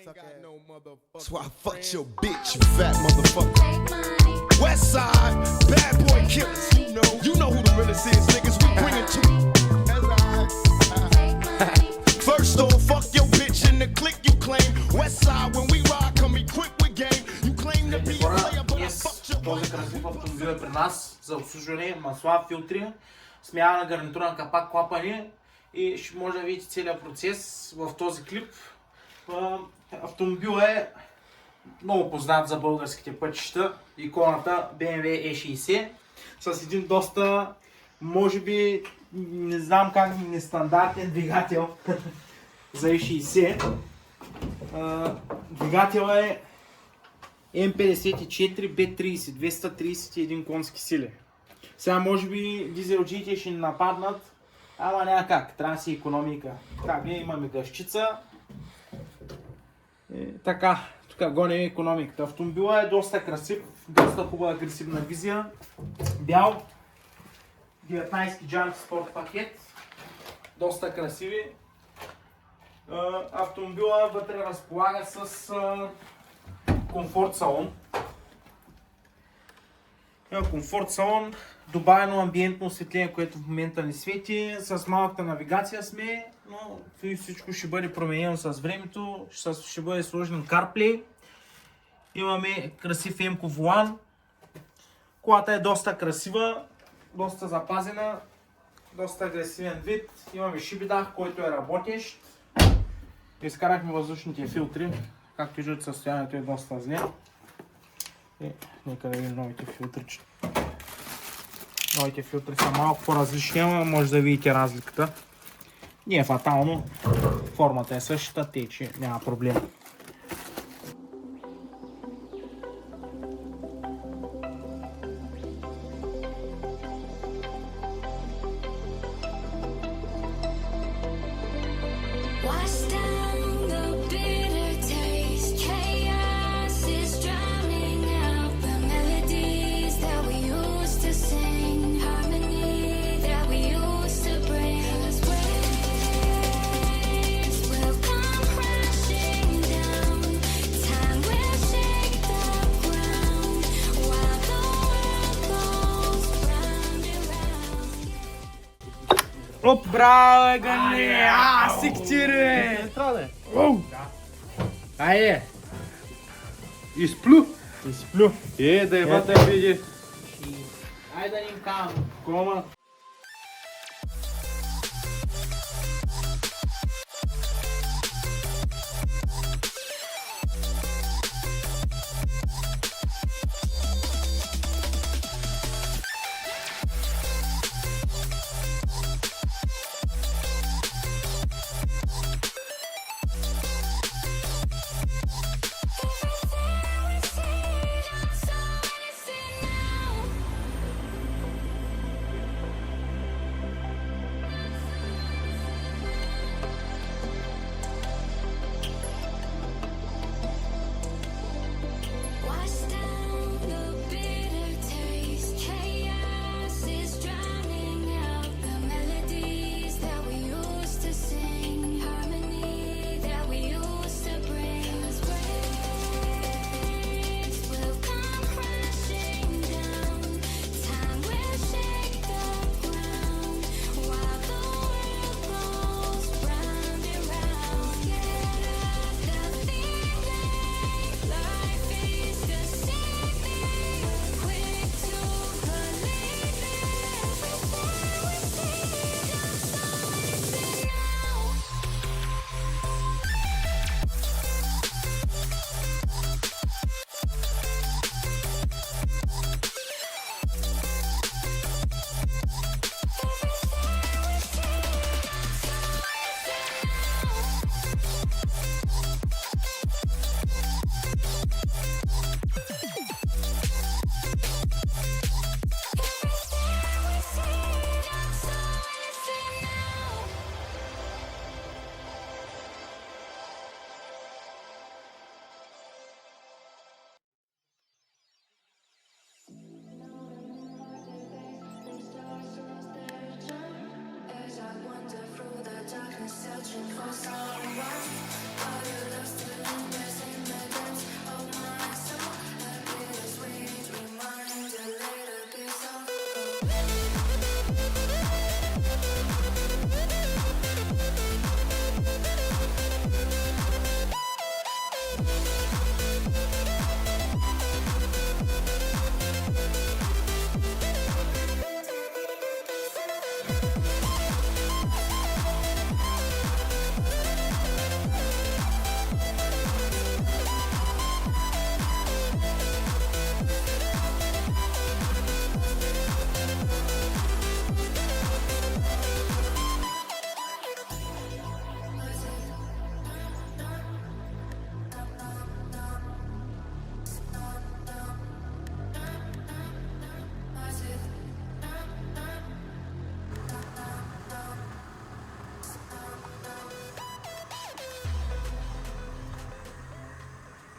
suck ass. That's why I fucked your bitch, you fat motherfucker. West side, bad boy killers. You know who the realest is, niggas. We bring it to you. First off, fuck your bitch in the click you claim. West side, when we ride, come equipped with game. You claim to be a player, but I fucked your Този красив автомобил е при нас за обслужване, масла, филтри, смяна на гарнитура, капак, клапани и ще може да видите целият процес в този клип. Автомобил е много познат за българските пътища, иконата BMW E60 с един доста, може би, не знам как, нестандартен двигател за E60. Двигател е М54 B30, 231 конски сили. Сега може би дизелджиите ще ни нападнат, ама няма как, трябва да си икономика. Така, ние имаме гъщица. Така, тук гоним икономиката. Автомобила е доста красив, доста хубава агресивна визия. Бял, 19 джанти спорт пакет, доста красиви. Автомобила вътре разполага с комфорт салон. Комфорт салон, добавено амбиентно осветление, което в момента не свети, с малката навигация сме, но всичко ще бъде променено с времето, ще бъде сложен CarPlay. Имаме красив емко волан. Колата е доста красива, доста запазена, доста агресивен вид. Имаме шибидах, който е работещ. Изкарахме въздушните филтри, както виждате състоянието е доста зле. Нека да видим новите филтри. Новите филтри са малко по-различни, но може да видите разликата. Не е фатално, формата е същата, тече, няма проблем. Оп, браво, гане! Сектире! Айде! Изплю! Изплю! Да еба да види! Айде да им кам! Кома!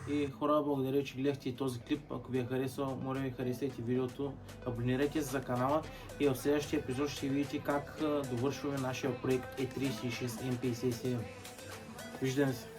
И хора, благодаря, че гледахте и този клип. Ако ви е харесал, моля ви харесайте видеото, абонирайте се за канала и в следващия епизод ще видите как довършваме нашия проект E36 M57. Виждаме се!